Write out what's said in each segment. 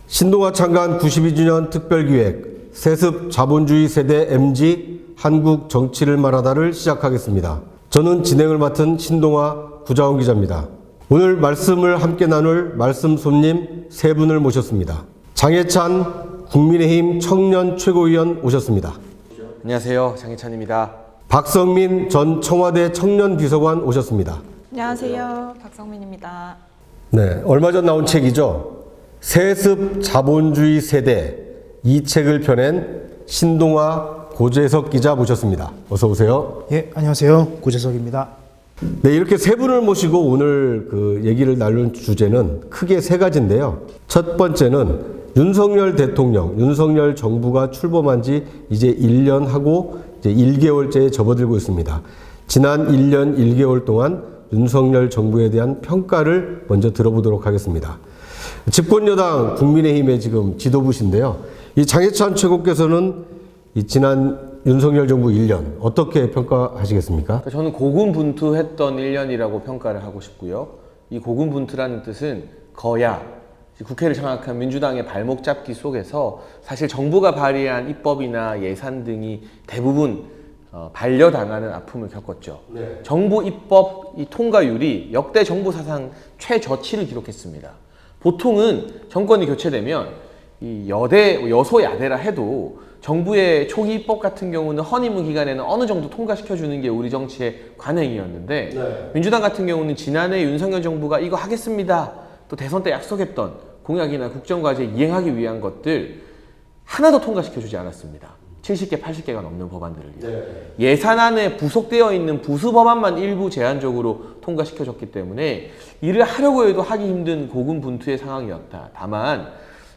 신동아 창간 92주년 특별기획 세습 자본주의 세대 MZ 한국 정치를 말하다를 시작하겠습니다. 저는 진행을 맡은 신동아 구자원 기자입니다. 오늘 말씀을 함께 나눌 말씀 손님 세 분을 모셨습니다. 장해찬 국민의힘 청년 최고위원 오셨습니다. 안녕하세요. 장해찬입니다. 박성민 전 청와대 청년비서관 오셨습니다. 안녕하세요. 박성민입니다. 네, 얼마 전 나온 책이죠. 세습 자본주의 세대, 이 책을 펴낸 신동아 고재석 기자 모셨습니다. 어서 오세요. 예, 안녕하세요. 고재석입니다. 네, 이렇게 세 분을 모시고 오늘 얘기를 나눌 주제는 크게 세 가지인데요. 첫 번째는 윤석열 대통령, 윤석열 정부가 출범한 지 이제 1년 하고 이제 1개월째에 접어들고 있습니다. 지난 1년 1개월 동안 윤석열 정부에 대한 평가를 먼저 들어보도록 하겠습니다. 집권여당 국민의힘의 지금 지도부신데요. 이 장해찬 최고께서는 이 지난 윤석열 정부 1년 어떻게 평가하시겠습니까? 저는 고군분투했던 1년이라고 평가를 하고 싶고요. 이 고군분투라는 뜻은 거야, 국회를 장악한 민주당의 발목 잡기 속에서 사실 정부가 발의한 입법이나 예산 등이 대부분 반려당하는 아픔을 겪었죠. 네. 정부 입법 이 통과율이 역대 정부 사상 최저치를 기록했습니다. 보통은 정권이 교체되면 이 여소야대라 해도 정부의 초기 입법 같은 경우는 허니문 기간에는 어느 정도 통과시켜주는 게 우리 정치의 관행이었는데 네. 민주당 같은 경우는 지난해 윤석열 정부가 이거 하겠습니다. 또 대선 때 약속했던 공약이나 국정과제 이행하기 위한 것들 하나도 통과시켜주지 않았습니다. 70개, 80개가 넘는 법안들을요. 네. 예산안에 부속되어 있는 부수 법안만 일부 제한적으로 통과시켜줬기 때문에 일을 하려고 해도 하기 힘든 고군분투의 상황이었다. 다만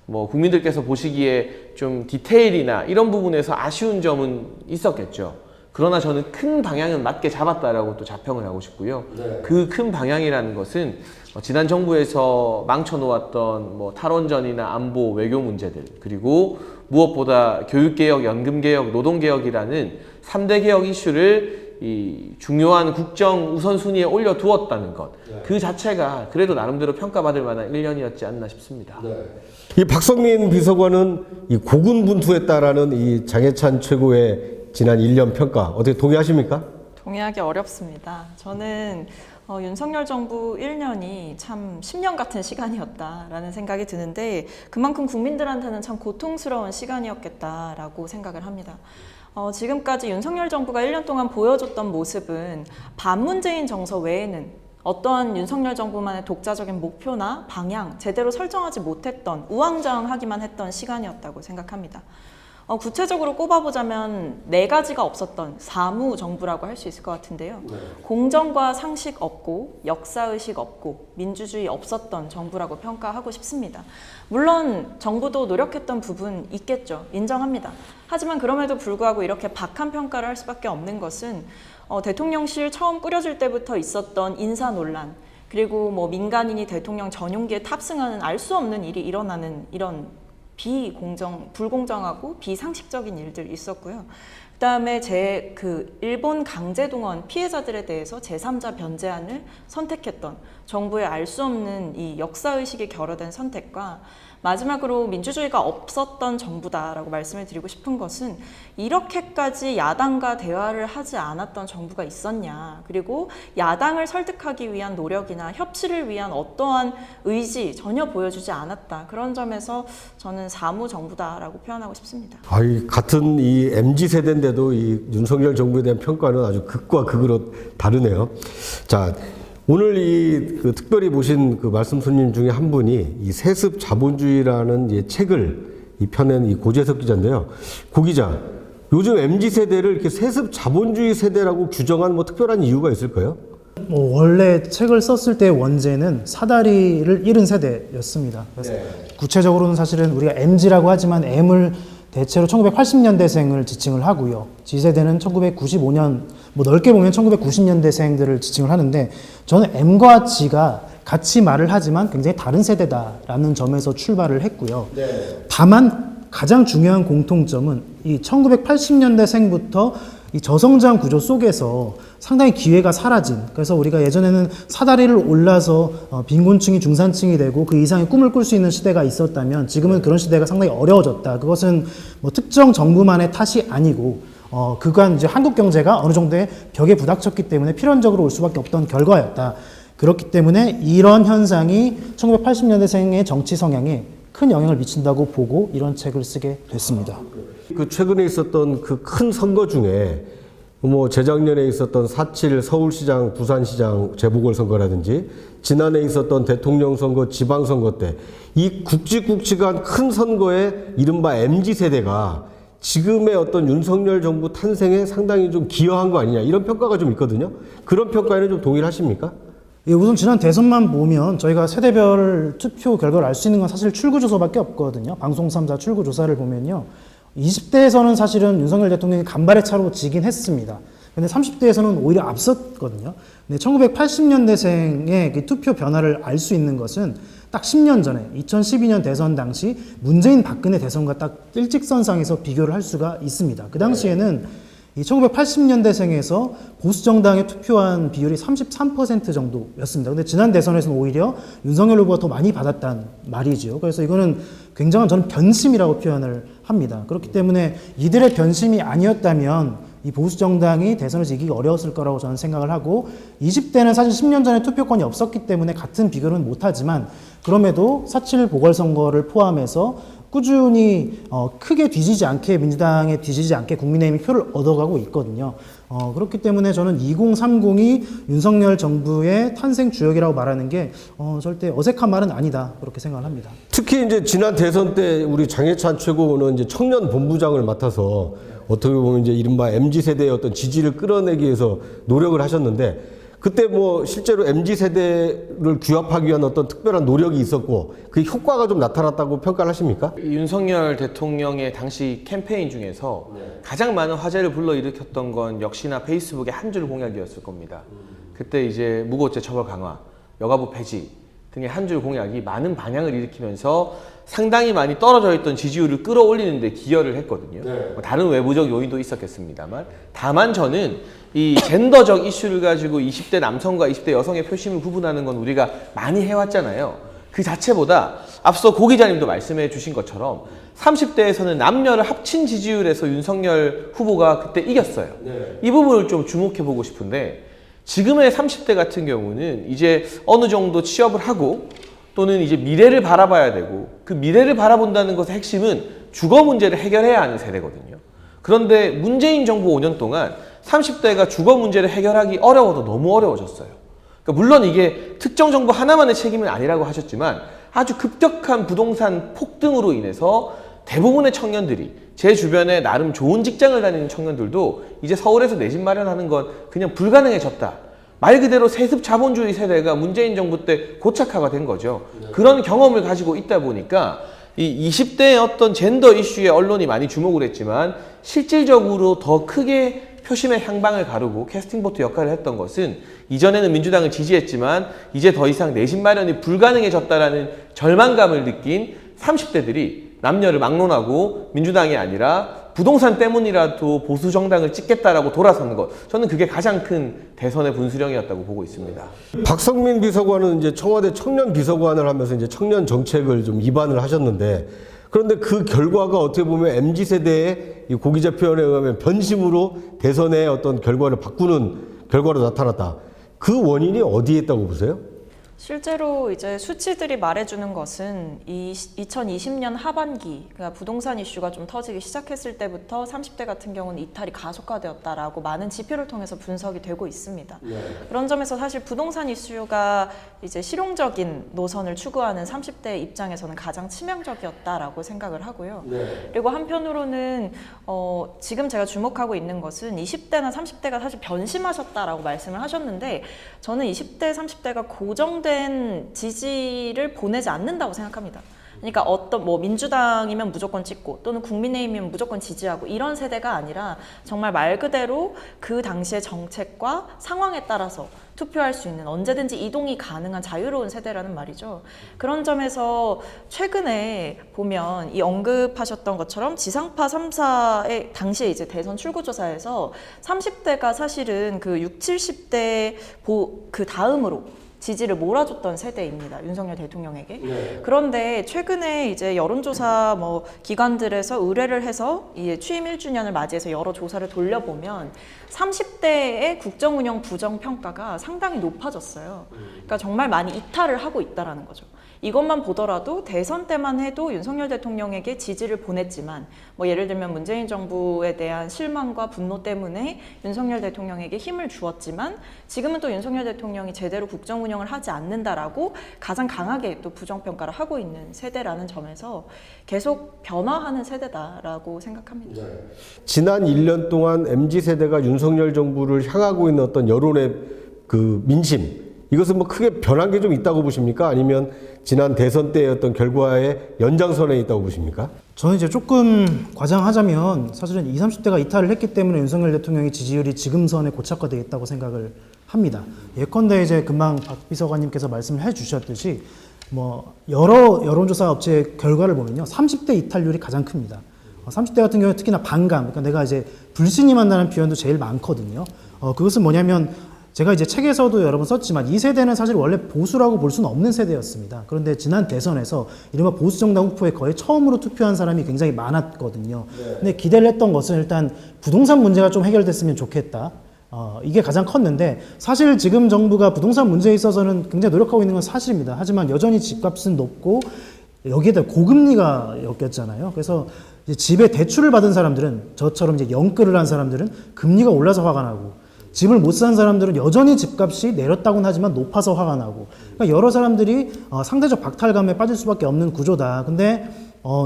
국민들께서 보시기에 좀 디테일이나 이런 부분에서 아쉬운 점은 있었겠죠. 그러나 저는 큰 방향은 맞게 잡았다라고 또 자평을 하고 싶고요. 네. 그 큰 방향이라는 것은 지난 정부에서 망쳐놓았던 탈원전이나 안보, 외교 문제들, 그리고 무엇보다 교육개혁, 연금개혁, 노동개혁이라는 3대 개혁 이슈를 이 중요한 국정 우선순위에 올려두었다는 것. 네. 그 자체가 그래도 나름대로 평가받을 만한 1년이었지 않나 싶습니다. 네. 이 박성민 비서관은 이 고군분투했다라는 이 장해찬 최고의 지난 1년 평가 어떻게 동의하십니까? 동의하기 어렵습니다. 저는 윤석열 정부 1년이 참 10년 같은 시간이었다라는 생각이 드는데 그만큼 국민들한테는 참 고통스러운 시간이었겠다라고 생각을 합니다. 지금까지 윤석열 정부가 1년 동안 보여줬던 모습은 반문재인 정서 외에는 어떠한 윤석열 정부만의 독자적인 목표나 방향 제대로 설정하지 못했던 우왕좌왕하기만 했던 시간이었다고 생각합니다. 구체적으로 꼽아보자면 4가지가 없었던 사무정부라고 할 수 있을 것 같은데요. 네. 공정과 상식 없고 역사의식 없고 민주주의 없었던 정부라고 평가하고 싶습니다. 물론 정부도 노력했던 부분 있겠죠. 인정합니다. 하지만 그럼에도 불구하고 이렇게 박한 평가를 할 수밖에 없는 것은 대통령실 처음 꾸려질 때부터 있었던 인사 논란 그리고 민간인이 대통령 전용기에 탑승하는 알 수 없는 일이 일어나는 이런 불공정하고 비상식적인 일들이 있었고요. 그다음에 일본 강제동원 피해자들에 대해서 제3자 변제안을 선택했던 정부의 알 수 없는 이 역사의식이 결여된 선택과 마지막으로 민주주의가 없었던 정부다라고 말씀을 드리고 싶은 것은 이렇게까지 야당과 대화를 하지 않았던 정부가 있었냐, 그리고 야당을 설득하기 위한 노력이나 협치를 위한 어떠한 의지 전혀 보여주지 않았다. 그런 점에서 저는 사무정부다라고 표현하고 싶습니다. 같은 이 MZ세대인데도 이 윤석열 정부에 대한 평가는 아주 극과 극으로 다르네요. 자, 오늘 특별히 모신 말씀 손님 중에 한 분이 이 세습 자본주의라는 책을 펴낸 이 고재석 기자인데요. 고 기자, 요즘 MZ세대를 이렇게 세습 자본주의 세대라고 규정한 특별한 이유가 있을까요? 원래 책을 썼을 때 원제는 사다리를 잃은 세대였습니다. 그래서 네. 구체적으로는 사실은 우리가 MZ라고 하지만 M을 대체로 1980년대생을 지칭을 하고요. G세대는 1995년, 넓게 보면 1990년대생들을 지칭을 하는데 저는 M과 G가 같이 말을 하지만 굉장히 다른 세대다라는 점에서 출발을 했고요. 네. 다만 가장 중요한 공통점은 이 1980년대생부터 이 저성장 구조 속에서 상당히 기회가 사라진, 그래서 우리가 예전에는 사다리를 올라서 빈곤층이 중산층이 되고 그 이상의 꿈을 꿀 수 있는 시대가 있었다면 지금은 그런 시대가 상당히 어려워졌다. 그것은 뭐 특정 정부만의 탓이 아니고 그간 이제 한국 경제가 어느 정도의 벽에 부닥쳤기 때문에 필연적으로 올 수밖에 없던 결과였다. 그렇기 때문에 이런 현상이 1980년대생의 정치 성향에 큰 영향을 미친다고 보고 이런 책을 쓰게 됐습니다. 그 최근에 있었던 그 큰 선거 중에 뭐 재작년에 있었던 4.7 서울시장, 부산시장 재보궐선거라든지 지난해 있었던 대통령 선거, 지방선거 때 이 굵직굵직한 큰 선거에 이른바 MZ세대가 지금의 어떤 윤석열 정부 탄생에 상당히 좀 기여한 거 아니냐 이런 평가가 좀 있거든요. 그런 평가에는 좀 동일하십니까? 예, 우선 지난 대선만 보면 저희가 세대별 투표 결과를 알 수 있는 건 사실 출구조사밖에 없거든요. 방송 3사 출구조사를 보면요. 20대에서는 사실은 윤석열 대통령이 간발의 차로 지긴 했습니다. 근데 30대에서는 오히려 앞섰거든요. 근데 1980년대생의 그 투표 변화를 알 수 있는 것은 딱 10년 전에 2012년 대선 당시 문재인 박근혜 대선과 딱 일직선상에서 비교를 할 수가 있습니다. 그 당시에는 이 1980년대생에서 보수정당에 투표한 비율이 33% 정도였습니다. 근데 지난 대선에서는 오히려 윤석열 후보가 더 많이 받았단 말이죠. 그래서 이거는 굉장한 저는 변심이라고 표현을 합니다. 그렇기 때문에 이들의 변심이 아니었다면 이 보수정당이 대선에서 이기기 어려웠을 거라고 저는 생각을 하고 20대는 사실 10년 전에 투표권이 없었기 때문에 같은 비교는 못하지만 그럼에도 4.7 보궐선거를 포함해서 꾸준히 크게 뒤지지 않게 민주당에 뒤지지 않게 국민의힘이 표를 얻어가고 있거든요. 그렇기 때문에 저는 2030이 윤석열 정부의 탄생 주역이라고 말하는 게 절대 어색한 말은 아니다 그렇게 생각을 합니다. 특히 이제 지난 대선 때 우리 장해찬 최고는 이제 청년 본부장을 맡아서 어떻게 보면 이제 이른바 MZ 세대의 어떤 지지를 끌어내기 위해서 노력을 하셨는데 그때 뭐 실제로 MZ 세대를 규합하기 위한 어떤 특별한 노력이 있었고 그 효과가 좀 나타났다고 평가를 하십니까? 윤석열 대통령의 당시 캠페인 중에서 가장 많은 화제를 불러일으켰던 건 역시나 페이스북의 한 줄 공약이었을 겁니다. 그때 이제 무고죄 처벌 강화, 여가부 폐지 등의 한 줄 공약이 많은 반향을 일으키면서 상당히 많이 떨어져 있던 지지율을 끌어올리는 데 기여를 했거든요. 뭐 다른 외부적 요인도 있었겠습니다만 다만 저는 이 젠더적 이슈를 가지고 20대 남성과 20대 여성의 표심을 구분하는 건 우리가 많이 해왔잖아요. 그 자체보다 앞서 고 기자님도 말씀해 주신 것처럼 30대에서는 남녀를 합친 지지율에서 윤석열 후보가 그때 이겼어요. 이 부분을 좀 주목해 보고 싶은데 지금의 30대 같은 경우는 이제 어느 정도 취업을 하고 또는 이제 미래를 바라봐야 되고 그 미래를 바라본다는 것의 핵심은 주거 문제를 해결해야 하는 세대거든요. 그런데 문재인 정부 5년 동안 30대가 주거 문제를 해결하기 어려워도 너무 어려워졌어요. 그러니까 물론 이게 특정 정부 하나만의 책임은 아니라고 하셨지만 아주 급격한 부동산 폭등으로 인해서 대부분의 청년들이 제 주변에 나름 좋은 직장을 다니는 청년들도 이제 서울에서 내 집 마련하는 건 그냥 불가능해졌다. 말 그대로 세습 자본주의 세대가 문재인 정부 때 고착화가 된 거죠. 그런 경험을 가지고 있다 보니까 이 20대의 어떤 젠더 이슈에 언론이 많이 주목을 했지만 실질적으로 더 크게 표심의 향방을 가르고 캐스팅보트 역할을 했던 것은 이전에는 민주당을 지지했지만 이제 더 이상 내 집 마련이 불가능해졌다라는 절망감을 느낀 30대들이 남녀를 막론하고 민주당이 아니라 부동산 때문이라도 보수 정당을 찍겠다라고 돌아서는 것. 저는 그게 가장 큰 대선의 분수령이었다고 보고 있습니다. 박성민 비서관은 이제 청와대 청년 비서관을 하면서 이제 청년 정책을 좀 입안을 하셨는데 그런데 그 결과가 어떻게 보면 MZ 세대의 이 고 기자 표현에 의하면 변심으로 대선의 어떤 결과를 바꾸는 결과로 나타났다. 그 원인이 어디에 있다고 보세요? 실제로 이제 수치들이 말해주는 것은 2020년 하반기, 그러니까 부동산 이슈가 좀 터지기 시작했을 때부터 30대 같은 경우는 이탈이 가속화되었다라고 많은 지표를 통해서 분석이 되고 있습니다. 그런 점에서 사실 부동산 이슈가 이제 실용적인 노선을 추구하는 30대 입장에서는 가장 치명적이었다라고 생각을 하고요. 그리고 한편으로는 지금 제가 주목하고 있는 것은 20대나 30대가 사실 변심하셨다라고 말씀을 하셨는데 저는 20대, 30대가 고정된 지지를 보내지 않는다고 생각합니다. 그러니까 어떤 뭐 민주당이면 무조건 찍고 또는 국민의힘이면 무조건 지지하고 이런 세대가 아니라 정말 말 그대로 그 당시의 정책과 상황에 따라서 투표할 수 있는 언제든지 이동이 가능한 자유로운 세대라는 말이죠. 그런 점에서 최근에 보면 이 언급하셨던 것처럼 지상파 3사의 당시에 이제 대선 출구조사에서 30대가 사실은 그 60, 70대 그 다음으로 지지를 몰아줬던 세대입니다. 윤석열 대통령에게. 그런데 최근에 이제 여론조사 뭐 기관들에서 의뢰를 해서 이 취임 1주년을 맞이해서 여러 조사를 돌려보면 30대의 국정운영 부정평가가 상당히 높아졌어요. 그러니까 정말 많이 이탈을 하고 있다라는 거죠. 이것만 보더라도 대선 때만 해도 윤석열 대통령에게 지지를 보냈지만 뭐 예를 들면 문재인 정부에 대한 실망과 분노 때문에 윤석열 대통령에게 힘을 주었지만 지금은 또 윤석열 대통령이 제대로 국정 운영을 하지 않는다라고 가장 강하게 또 부정평가를 하고 있는 세대라는 점에서 계속 변화하는 세대다라고 생각합니다. 지난 1년 동안 MZ세대가 윤석열 정부를 향하고 있는 어떤 여론의 그 민심, 이것은 뭐 크게 변한 게 좀 있다고 보십니까? 아니면 지난 대선 때의 어떤 결과의 연장선에 있다고 보십니까? 저는 이제 조금 과장하자면 사실은 20, 30대가 이탈을 했기 때문에 윤석열 대통령의 지지율이 지금 선에 고착화되어 있다고 생각을 합니다. 예컨대 이제 금방 박 비서관님께서 말씀을 해주셨듯이 뭐 여러 여론조사 업체의 결과를 보면요, 30대 이탈률이 가장 큽니다. 30대 같은 경우에 특히나 반감, 그러니까 내가 이제 불신이 만나는 표현도 제일 많거든요. 그것은 뭐냐면 제가 이제 책에서도 여러 번 썼지만 이 세대는 사실 원래 보수라고 볼 수는 없는 세대였습니다. 그런데 지난 대선에서 이른바 보수정당 후보에 거의 처음으로 투표한 사람이 굉장히 많았거든요. 근데 기대를 했던 것은 일단 부동산 문제가 좀 해결됐으면 좋겠다. 이게 가장 컸는데 사실 지금 정부가 부동산 문제에 있어서는 굉장히 노력하고 있는 건 사실입니다. 하지만 여전히 집값은 높고 여기에다 고금리가 엮였잖아요. 그래서 이제 집에 대출을 받은 사람들은 저처럼 이제 영끌을 한 사람들은 금리가 올라서 화가 나고 집을 못 산 사람들은 여전히 집값이 내렸다고는 하지만 높아서 화가 나고, 그러니까 여러 사람들이 상대적 박탈감에 빠질 수밖에 없는 구조다. 근데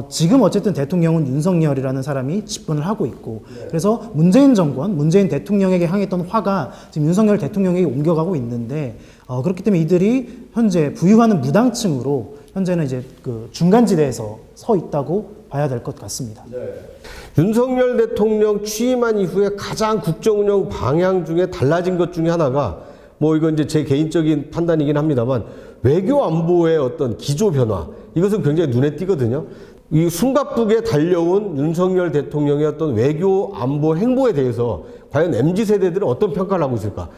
지금 어쨌든 대통령은 윤석열이라는 사람이 집권을 하고 있고, 그래서 문재인 정권, 문재인 대통령에게 향했던 화가 지금 윤석열 대통령에게 옮겨가고 있는데, 그렇기 때문에 이들이 현재 부유하는 무당층으로 현재는 이제 그 중간지대에서 서 있다고 봐야 될 것 같습니다. 윤석열 대통령 취임한 이후에 가장 국정운영 방향 중에 달라진 것 중에 하나가 뭐 이건 이제 제 개인적인 판단이긴 합니다만 외교 안보의 어떤 기조 변화, 이것은 굉장히 눈에 띄거든요. 이 숨가쁘게 달려온 윤석열 대통령의 어떤 외교 안보 행보에 대해서 과연 MZ세대들은 어떤 평가를 하고 있을까?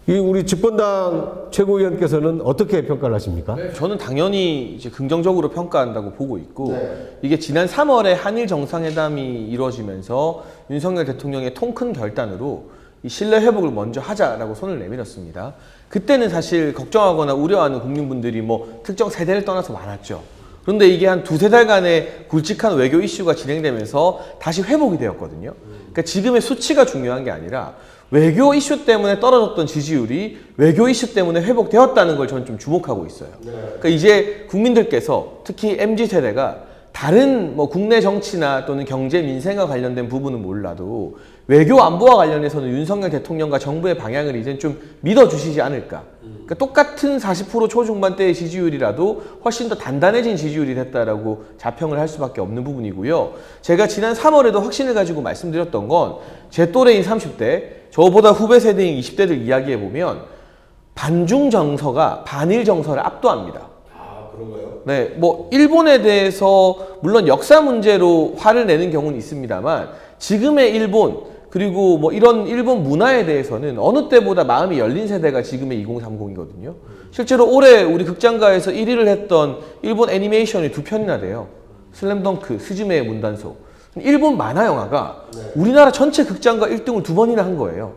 이 우리 집권당 최고위원께서는 어떻게 평가를 하십니까? 저는 당연히 이제 긍정적으로 평가한다고 보고 있고, 이게 지난 3월에 한일 정상회담이 이루어지면서 윤석열 대통령의 통 큰 결단으로 이 신뢰 회복을 먼저 하자라고 손을 내밀었습니다. 그때는 사실 걱정하거나 우려하는 국민분들이 뭐 특정 세대를 떠나서 많았죠. 그런데 이게 한 두세 달간의 굵직한 외교 이슈가 진행되면서 다시 회복이 되었거든요. 그러니까 지금의 수치가 중요한 게 아니라 외교 이슈 때문에 떨어졌던 지지율이 외교 이슈 때문에 회복되었다는 걸 저는 좀 주목하고 있어요. 그러니까 이제 국민들께서 특히 MZ세대가 다른 뭐 국내 정치나 또는 경제 민생과 관련된 부분은 몰라도 외교 안보와 관련해서는 윤석열 대통령과 정부의 방향을 이제 좀 믿어주시지 않을까. 그러니까 똑같은 40% 초중반대의 지지율이라도 훨씬 더 단단해진 지지율이 됐다라고 자평을 할 수밖에 없는 부분이고요. 제가 지난 3월에도 확신을 가지고 말씀드렸던 건 제 또래인 30대, 저보다 후배 세대인 20대들 이야기해보면 반중 정서가 반일 정서를 압도합니다. 아, 그런가요? 네, 뭐 일본에 대해서 물론 역사 문제로 화를 내는 경우는 있습니다만 지금의 일본, 그리고 뭐 이런 일본 문화에 대해서는 어느 때보다 마음이 열린 세대가 지금의 2030이거든요. 실제로 올해 우리 극장가에서 1위를 했던 일본 애니메이션이 2편이나 돼요. 슬램덩크, 스즈메의 문단속. 일본 만화 영화가 우리나라 전체 극장가 1등을 2번이나 한 거예요.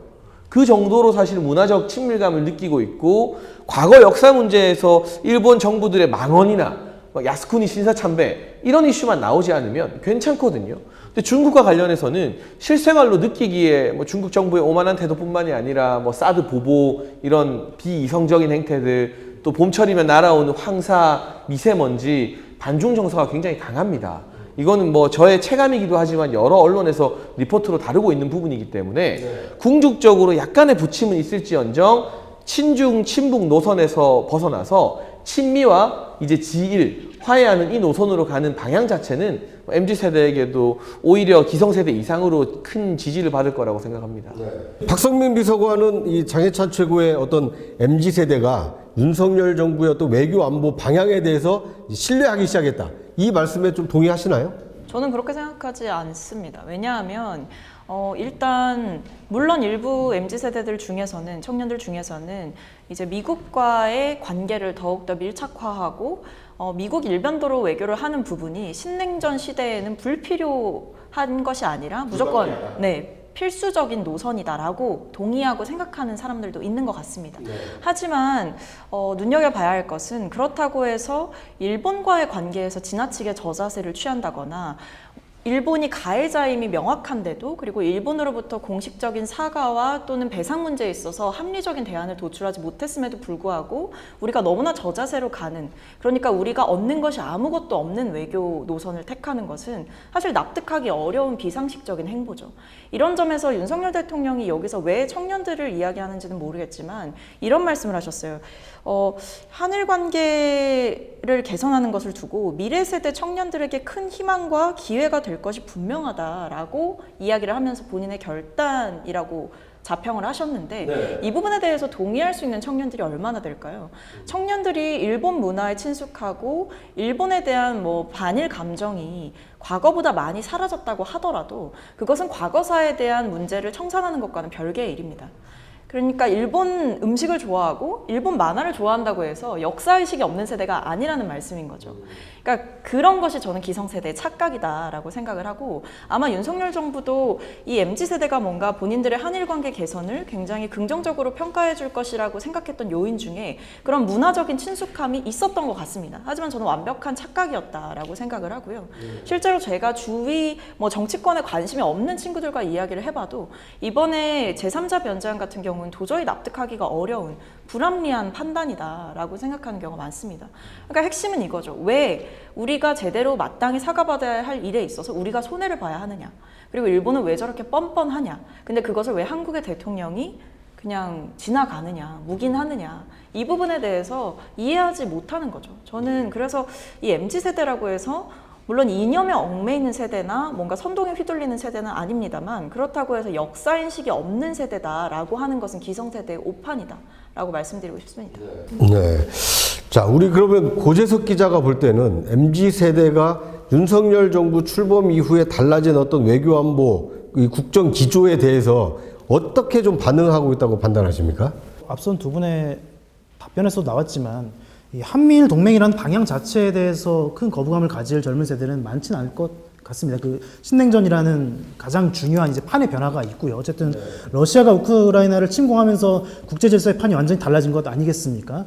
그 정도로 사실 문화적 친밀감을 느끼고 있고, 과거 역사 문제에서 일본 정부들의 망언이나 야스쿠니 신사참배 이런 이슈만 나오지 않으면 괜찮거든요. 근데 중국과 관련해서는 실생활로 느끼기에 뭐 중국 정부의 오만한 태도뿐만이 아니라 뭐 사드 보복 이런 비이성적인 행태들, 또 봄철이면 날아오는 황사, 미세먼지, 반중 정서가 굉장히 강합니다. 이거는 뭐 저의 체감이기도 하지만 여러 언론에서 리포트로 다루고 있는 부분이기 때문에 궁극적으로 약간의 부침은 있을지언정 친중, 친북 노선에서 벗어나서 친미와 이제 지일, 화해하는 이 노선으로 가는 방향 자체는 MZ세대에게도 오히려 기성세대 이상으로 큰 지지를 받을 거라고 생각합니다. 박성민 비서관은 이 장해찬 최고의 어떤 MZ세대가 윤석열 정부의 어떤 외교 안보 방향에 대해서 신뢰하기 시작했다. 이 말씀에 좀 동의하시나요? 저는 그렇게 생각하지 않습니다. 왜냐하면 일단 물론 일부 MZ세대들 중에서는 청년들 중에서는 이제 미국과의 관계를 더욱더 밀착화하고 미국 일변도로 외교를 하는 부분이 신냉전 시대에는 불필요한 것이 아니라 무조건 필수적인 노선이다라고 동의하고 생각하는 사람들도 있는 것 같습니다. 하지만 눈여겨봐야 할 것은 그렇다고 해서 일본과의 관계에서 지나치게 저자세를 취한다거나 일본이 가해자임이 명확한데도 그리고 일본으로부터 공식적인 사과와 또는 배상 문제에 있어서 합리적인 대안을 도출하지 못했음에도 불구하고 우리가 너무나 저자세로 가는, 그러니까 우리가 얻는 것이 아무것도 없는 외교 노선을 택하는 것은 사실 납득하기 어려운 비상식적인 행보죠. 이런 점에서 윤석열 대통령이 여기서 왜 청년들을 이야기하는지는 모르겠지만 이런 말씀을 하셨어요. 한일 관계를 개선하는 것을 두고 미래 세대 청년들에게 큰 희망과 기회가 될 것이 분명하다라고 이야기를 하면서 본인의 결단이라고 자평을 하셨는데 이 부분에 대해서 동의할 수 있는 청년들이 얼마나 될까요? 청년들이 일본 문화에 친숙하고 일본에 대한 반일 감정이 과거보다 많이 사라졌다고 하더라도 그것은 과거사에 대한 문제를 청산하는 것과는 별개의 일입니다. 그러니까 일본 음식을 좋아하고 일본 만화를 좋아한다고 해서 역사의식이 없는 세대가 아니라는 말씀인 거죠. 그러니까 그런 것이 저는 기성세대의 착각이다라고 생각을 하고, 아마 윤석열 정부도 이 MZ세대가 뭔가 본인들의 한일관계 개선을 굉장히 긍정적으로 평가해 줄 것이라고 생각했던 요인 중에 그런 문화적인 친숙함이 있었던 것 같습니다. 하지만 저는 완벽한 착각이었다라고 생각을 하고요. 실제로 제가 주위 정치권에 관심이 없는 친구들과 이야기를 해봐도 이번에 제3자 변제안 같은 경우는 도저히 납득하기가 어려운 불합리한 판단이다라고 생각하는 경우가 많습니다. 그러니까 핵심은 이거죠. 왜 우리가 제대로 마땅히 사과받아야 할 일에 있어서 우리가 손해를 봐야 하느냐. 그리고 일본은 왜 저렇게 뻔뻔하냐. 근데 그것을 왜 한국의 대통령이 그냥 지나가느냐, 묵인하느냐. 이 부분에 대해서 이해하지 못하는 거죠. 저는 그래서 이 MZ세대라고 해서 물론 이념에 얽매이는 세대나 뭔가 선동에 휘둘리는 세대는 아닙니다만 그렇다고 해서 역사인식이 없는 세대다라고 하는 것은 기성세대의 오판이다라고 말씀드리고 싶습니다. 네. 자, 우리 그러면 고재석 기자가 볼 때는 MZ세대가 윤석열 정부 출범 이후에 달라진 어떤 외교안보 이 국정 기조에 대해서 어떻게 좀 반응하고 있다고 판단하십니까? 앞선 두 분의 답변에서 나왔지만 이 한미일 동맹이라는 방향 자체에 대해서 큰 거부감을 가질 젊은 세대는 많지는 않을 것 같습니다. 그 신냉전이라는 가장 중요한 이제 판의 변화가 있고요. 어쨌든 러시아가 우크라이나를 침공하면서 국제 질서의 판이 완전히 달라진 것 아니겠습니까?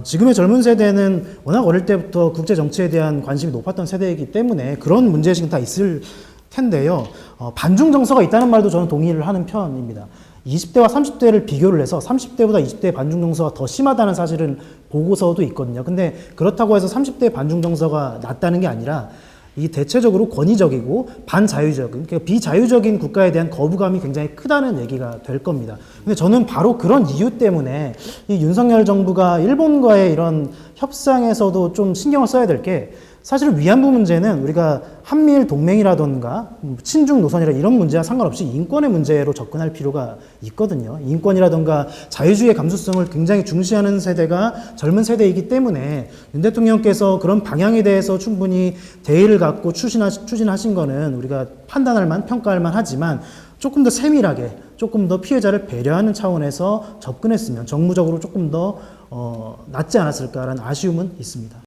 지금의 젊은 세대는 워낙 어릴 때부터 국제 정치에 대한 관심이 높았던 세대이기 때문에 그런 문제의식은 다 있을 텐데요. 반중 정서가 있다는 말도 저는 동의를 하는 편입니다. 20대와 30대를 비교를 해서 30대보다 20대의 반중 정서가 더 심하다는 사실은 보고서도 있거든요. 근데 그렇다고 해서 30대의 반중 정서가 낮다는 게 아니라 이 대체적으로 권위적이고 반자유적인, 그러니까 비자유적인 국가에 대한 거부감이 굉장히 크다는 얘기가 될 겁니다. 근데 저는 바로 그런 이유 때문에 이 윤석열 정부가 일본과의 이런 협상에서도 좀 신경을 써야 될 게 사실 위안부 문제는 우리가 한미일 동맹이라던가 친중 노선이라 이런 문제와 상관없이 인권의 문제로 접근할 필요가 있거든요. 인권이라던가 자유주의의 감수성을 굉장히 중시하는 세대가 젊은 세대이기 때문에 윤 대통령께서 그런 방향에 대해서 충분히 대의를 갖고 추진하신 거는 우리가 판단할 만, 평가할 만 하지만 조금 더 세밀하게, 조금 더 피해자를 배려하는 차원에서 접근했으면 정무적으로 조금 더 낫지 않았을까라는 아쉬움은 있습니다.